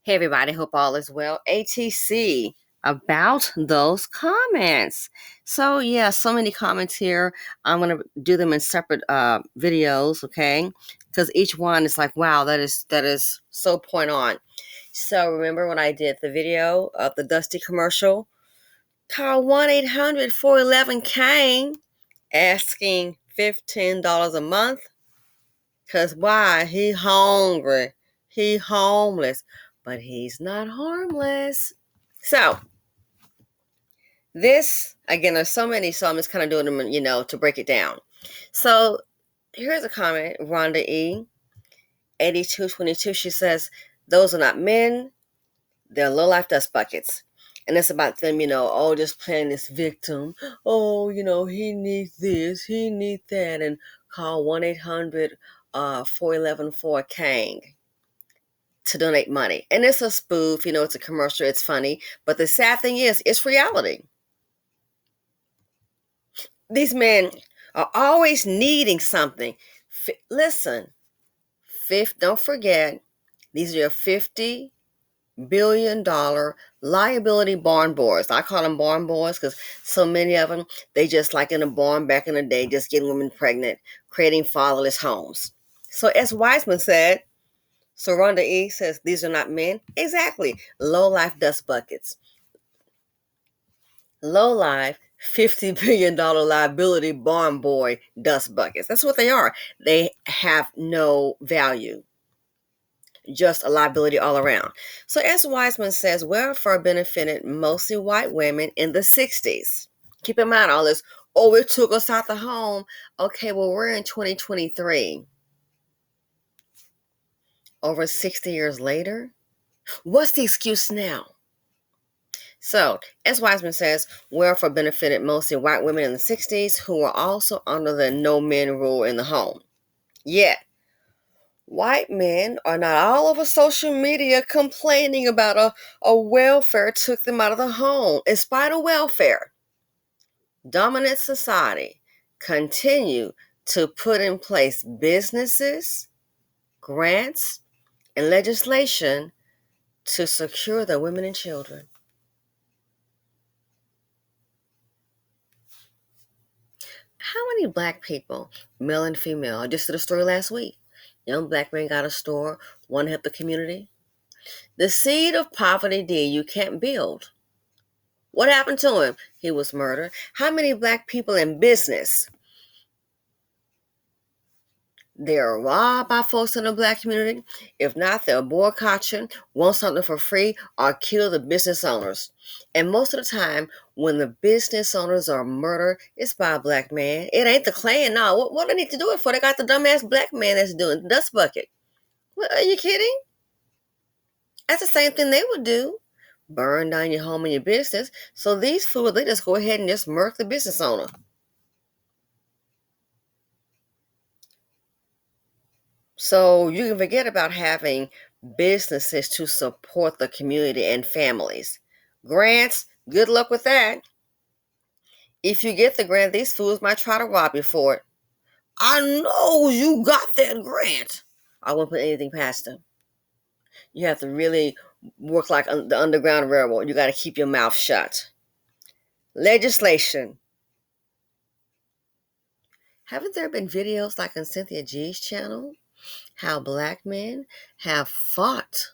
Hey everybody, hope all is well. ATC about those comments. So yeah, so many comments here. I'm gonna do them in separate videos, okay? Because each one is like, wow, that is so point on. So remember when I did the video of the Dusty commercial? Call 1-800-411-KANG asking $15 a month. Cause why? He hungry. He homeless. But he's not harmless. So this again, there's so many, so I'm just kind of doing them, to break it down. So here's a comment, Rhonda E. 8222. She says, those are not men, they're low life dust buckets. And it's about them, just playing this victim. Oh, he needs this, he needs that, and call 1-800 411-4KANG to donate money. And it's a spoof, it's a commercial, it's funny. But the sad thing is, it's reality. These men are always needing something. Listen, don't forget, these are your $50 billion liability barn boys. I call them barn boys because so many of them, they just like in a barn back in the day, just getting women pregnant, creating fatherless homes. So as Wiseman said, so Rhonda E. says, these are not men. Exactly. Low-life dust buckets. Low-life, $50 billion liability barn boy dust buckets. That's what they are. They have no value. Just a liability all around. So as Wiseman says, welfare benefited mostly white women in the 60s. Keep in mind all this, it took us out the home. Okay, well, we're in 2023. Over 60 years later, what's the excuse now? So, as Wiseman says, welfare benefited mostly white women in the 60s who were also under the no men rule in the home. Yet, white men are not all over social media complaining about a welfare took them out of the home. In spite of welfare, dominant society continue to put in place businesses, grants, and legislation to secure their women and children. How many black people, male and female, I just did a story last week. Young black man got a store, want to help the community. The seed of poverty you can't build. What happened to him? He was murdered. How many black people in business? They're robbed by folks in the black community. If not, they'll boycott you, want something for free, or kill the business owners. And most of the time, when the business owners are murdered, it's by a black man. It ain't the Klan. No, what do they need to do it for? They got the dumbass black man that's doing the dust bucket. What, are you kidding? That's the same thing they would do. Burn down your home and your business. So these fools, they just go ahead and just murk the business owner. So you can forget about having businesses to support the community and families. Grants, good luck with that. If you get the grant, these fools might try to rob you for it. I know you got that grant. I won't put anything past them. You have to really work like the Underground Railroad. You got to keep your mouth shut. Legislation. Haven't there been videos like on Cynthia G's channel? How black men have fought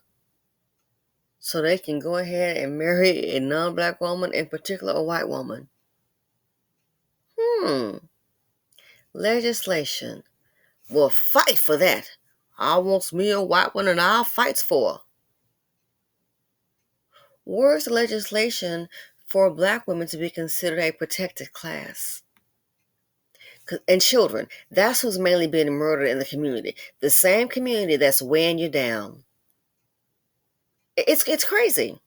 so they can go ahead and marry a non-black woman, in particular a white woman. Legislation will fight for that. I wants me a white one and I'll fight for her. Where's the legislation for black women to be considered a protected class? And children, that's who's mainly being murdered in the community. The same community that's weighing you down. It's crazy.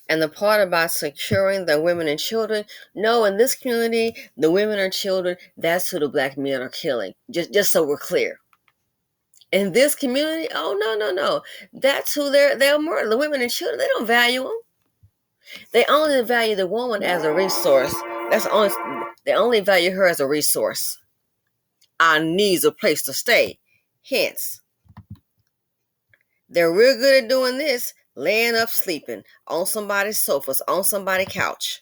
And the part about securing the women and children, no, in this community, the women and children, that's who the black men are killing. Just so we're clear. In this community, oh, no. That's who they'll murder. The women and children, they don't value them. They only value the woman as a resource. They only value her as a resource. I need a place to stay. Hence, They're real good at doing this, laying up sleeping on somebody's sofas, on somebody's couch.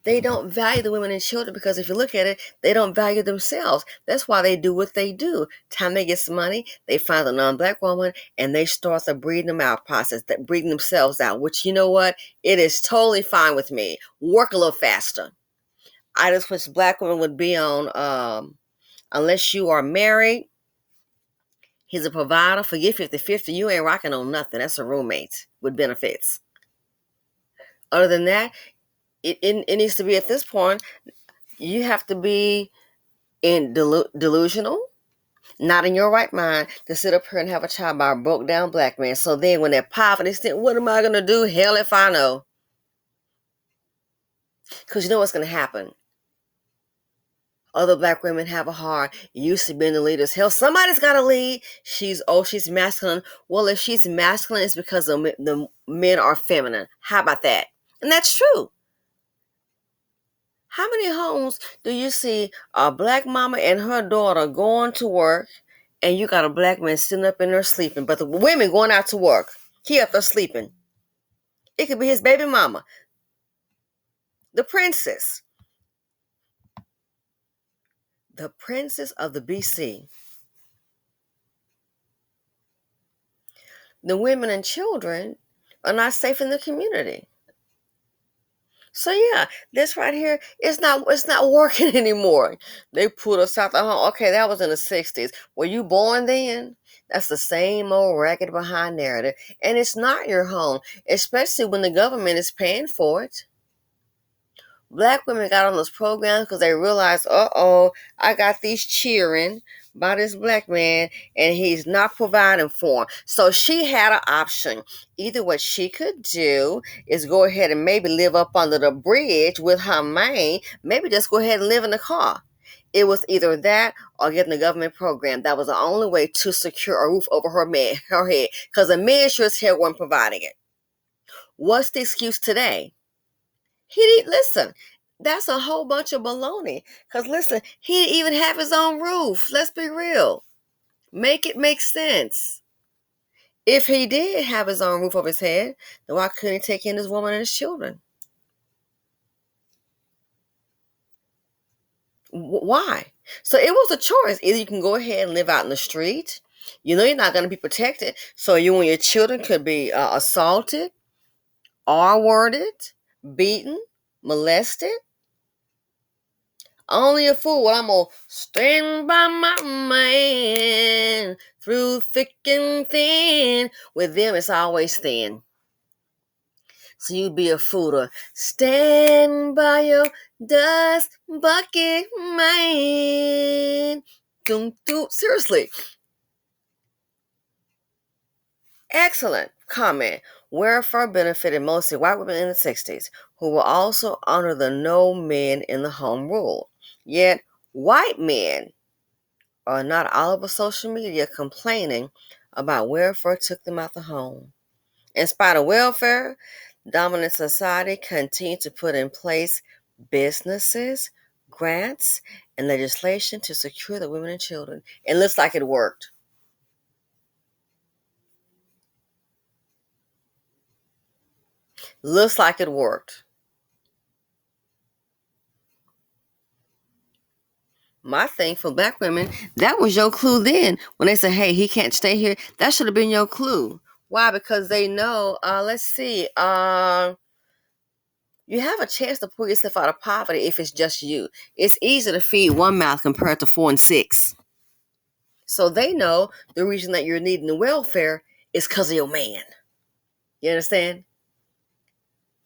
They don't value the women and children because if you look at it, they don't value themselves. That's why they do what they do. Time they get some money, they find a non-black woman and they start the breeding them out process, that breeding themselves out, which you know what? It is totally fine with me. Work a little faster. I just wish black women would be on, unless you are married, he's a provider. Forget 50-50. You ain't rocking on nothing. That's a roommate with benefits. Other than that, it needs to be at this point, you have to be in delusional, not in your right mind to sit up here and have a child by a broke down black man. So then when that poverty stint, what am I going to do? Hell if I know. Because you know what's going to happen. Other black women have a heart. Used to being the leaders. Hell, somebody's got to lead. She's masculine. Well, if she's masculine, it's because the men are feminine. How about that? And that's true. How many homes do you see a black mama and her daughter going to work and you got a black man sitting up in there sleeping, but the women going out to work, he up there sleeping? It could be his baby mama, the princess of the BC. The women and children are not safe in the community. So yeah, this right here it's not working anymore. They put us out the home. Okay, that was in the 60s. Were you born then? That's the same old ragged behind narrative. And it's not your home, especially when the government is paying for it. Black women got on those programs because they realized, I got these cheering by this black man and he's not providing for them. So she had an option. Either what she could do is go ahead and maybe live up under the bridge with her man, maybe just go ahead and live in the car. It was either that or getting the government program. That was the only way to secure a roof over her head, because the man sure as hell wasn't providing it. What's the excuse today? He didn't listen. That's a whole bunch of baloney. Because listen, he didn't even have his own roof. Let's be real. Make it make sense. If he did have his own roof over his head, then why couldn't he take in his woman and his children? Why? So it was a choice. Either you can go ahead and live out in the street. You know you're not going to be protected. So you and your children could be assaulted, R-worded, beaten, molested. Only a fool. Well, I'm going to stand by my man through thick and thin. With them, it's always thin. So you'd be a fool to stand by your dust bucket man. Seriously. Excellent comment. Welfare benefited mostly white women in the 60s who will also honor the no men in the home rule. Yet, white men are not all over social media complaining about welfare took them out the home. In spite of welfare, dominant society continued to put in place businesses, grants, and legislation to secure the women and children. It looks like it worked. Looks like it worked. My thing for black women, that was your clue then. When they said, hey, he can't stay here, that should have been your clue. Why? Because they know, you have a chance to pull yourself out of poverty if it's just you. It's easy to feed one mouth compared to 4 and 6. So they know the reason that you're needing the welfare is because of your man. You understand?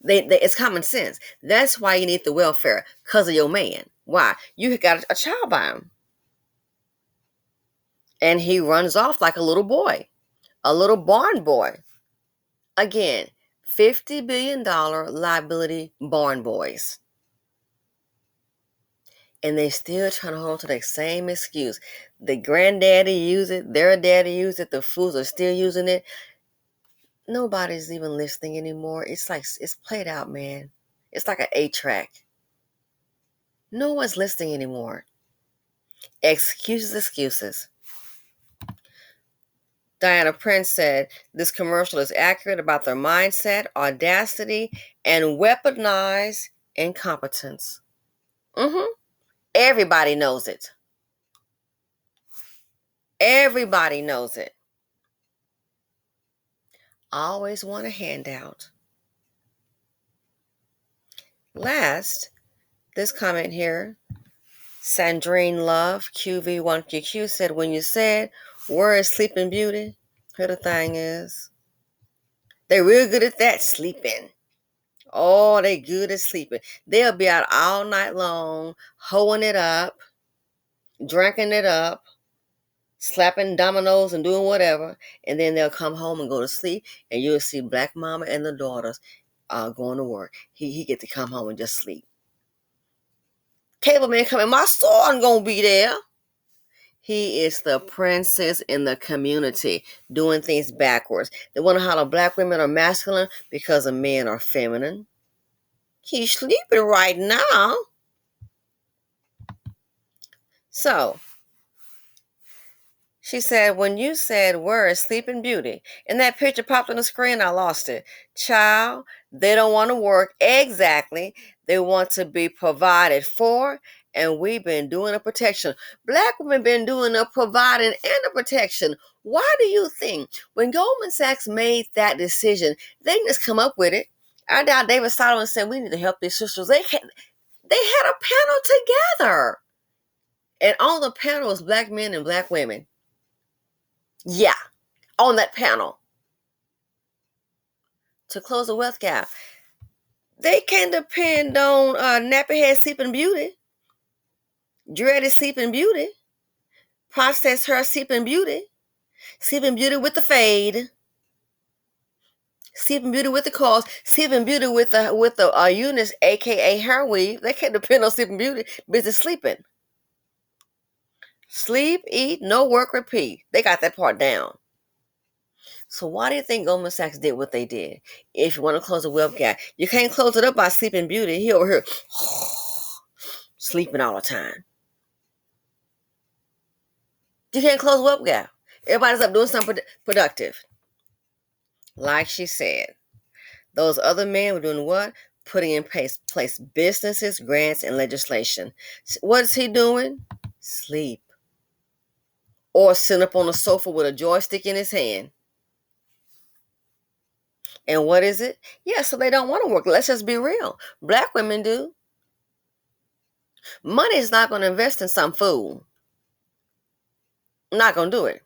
It's common sense. That's why you need the welfare, because of your man. Why? You got a child by him. And he runs off like a little boy, a little barn boy. Again, $50 billion liability barn boys. And they still trying to hold on to that same excuse. The granddaddy used it, their daddy used it, the fools are still using it. Nobody's even listening anymore. It's like, it's played out, man. It's like an 8-track. No one's listening anymore. Excuses. Diana Prince said this commercial is accurate about their mindset, audacity, and weaponized incompetence. Everybody knows it. Everybody knows it. Always want a handout. Last, this comment here, Sandrine Love, QV1QQ, said, when you said, where is Sleeping Beauty? Here the thing is, they're real good at that, sleeping. Oh, they good at sleeping. They'll be out all night long, hoeing it up, drinking it up, slapping dominoes and doing whatever, and then they'll come home and go to sleep, and you'll see Black Mama and the daughters going to work. He get to come home and just sleep. Cable man coming, my son gonna be there. He is the princess in the community, doing things backwards. They wonder how the Black women are masculine because the men are feminine. He's sleeping right now. So, she said, when you said, where is Sleeping Beauty? And that picture popped on the screen, I lost it. Child, they don't want to work. Exactly. They want to be provided for, and we've been doing the protection. Black women been doing the providing and the protection. Why do you think when Goldman Sachs made that decision, they didn't just come up with it? I doubt David Solomon said, we need to help these sisters. They had a panel together. And on the panel was Black men and Black women. Yeah, on that panel to close the wealth gap. They can't depend on Nappyhead Sleeping Beauty, Dreaded Sleeping Beauty, Process Her Sleeping Beauty with the fade, Sleeping Beauty with the curls, Sleeping Beauty with the Eunice, aka hair weave. They can't depend on Sleeping Beauty, busy sleeping. Sleep, eat, no work, repeat. They got that part down. So why do you think Goldman Sachs did what they did? If you want to close the wealth gap, you can't close it up by Sleeping Beauty. He over here sleeping all the time. You can't close the wealth gap. Everybody's up doing something productive. Like she said, those other men were doing what? Putting in place businesses, grants, and legislation. What's he doing? Sleep. Or sit up on the sofa with a joystick in his hand. And what is it? Yeah, so they don't want to work. Let's just be real. Black women do. Money is not going to invest in some fool. Not going to do it.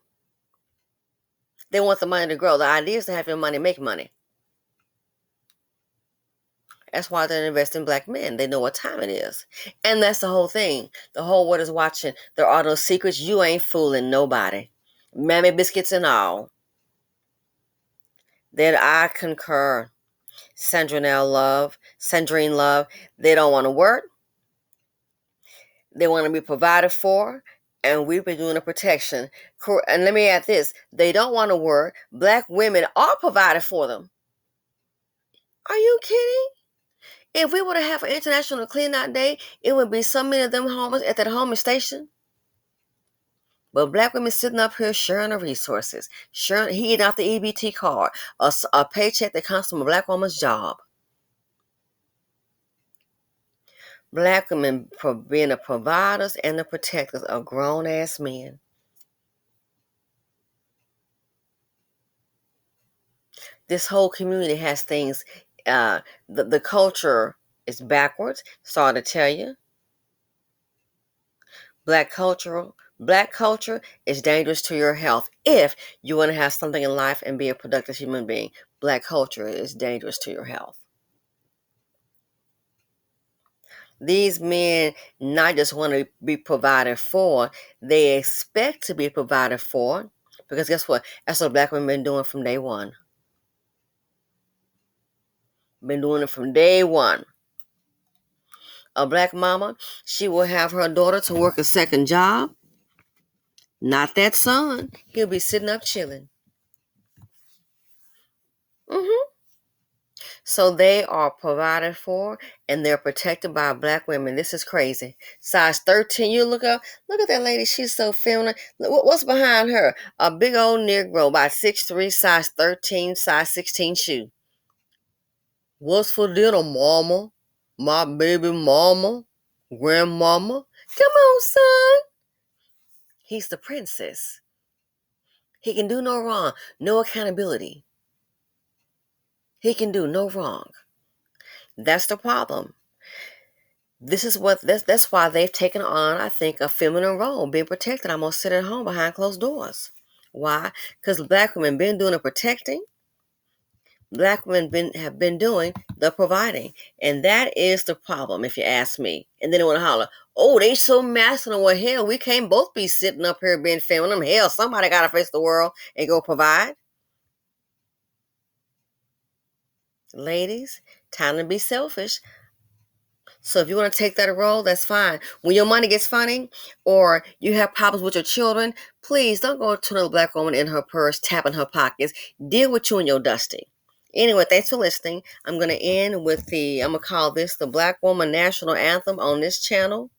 They want the money to grow. The idea is to have your money make money. That's why they're investing in Black men. They know what time it is. And that's the whole thing. The whole world is watching. There are no secrets. You ain't fooling nobody. Mammy biscuits and all. That I concur. Sandrine Love. They don't want to work. They want to be provided for. And we've been doing the protection. And let me add this. They don't want to work. Black women are provided for them. Are you kidding? If we were to have an international clean-out day, it would be so many of them homeless at that homeless station. But Black women sitting up here sharing the resources, he eating off the EBT card, a paycheck that comes from a Black woman's job. Black women being the providers and the protectors of grown-ass men. This whole community has things, the culture is backwards. Sorry to tell you. Black culture is dangerous to your health if you want to have something in life and be a productive human being. Black culture is dangerous to your health. These men not just want to be provided for, they expect to be provided for, because guess what? That's what Black women been doing from day one. Been doing it from day one. A Black mama, she will have her daughter to work a second job. Not that son. He'll be sitting up chilling. So they are provided for and they're protected by black women. This is crazy. Size 13. You look at that lady. She's so feminine. What's behind her? A big old Negro, about 6'3", size 13, size 16 shoe. What's for dinner, mama? My baby mama? Grandmama? Come on, son. He's the princess. He can do no wrong. No accountability. He can do no wrong. That's the problem. That's why they've taken on, I think, a feminine role, being protected. I'm gonna sit at home behind closed doors. Why? Because black women been doing the protecting. Black women have been doing the providing, and that is the problem, if you ask me. And then they want to holler, "Oh, they so masculine." Well, hell, we can't both be sitting up here being feminine. Hell, somebody got to face the world and go provide. Ladies, time to be selfish. So if you want to take that role, that's fine. When your money gets funny or you have problems with your children, please don't go to another black woman in her purse, tapping her pockets. Deal with you and your dusty. Anyway, thanks for listening. I'm going to end with I'm going to call this the Black Woman National Anthem on this channel.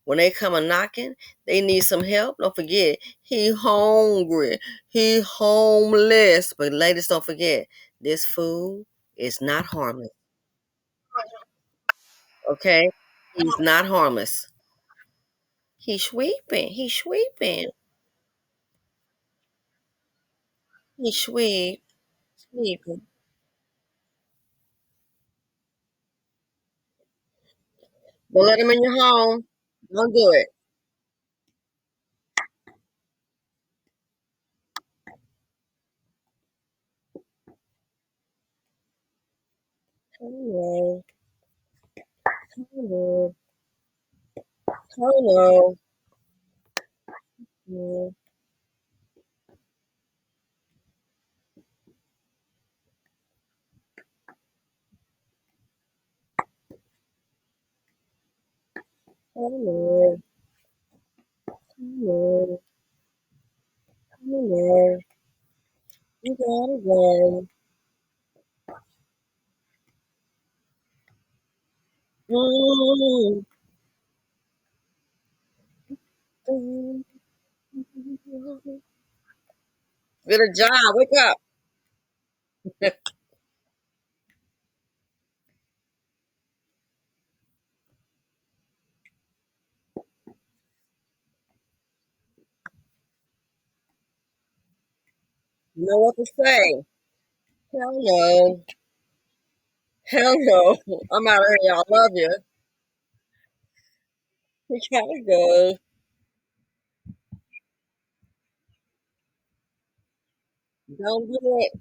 When they come a knocking, they need some help. Don't forget, he hungry. He homeless. But ladies, don't forget, this food is not harmless. Okay? He's not harmless. He's sweeping. He's sweeping. He's sweeping. Don't let him in your home. Don't do it. Hello. Hello. Hello. Hello. Hello. Hello. Hello. You gotta go. Mm. Get a job. Wake up. You know what to say. Hell no. Hell no. I'm out of here. Y'all love you. You gotta go. Don't do it.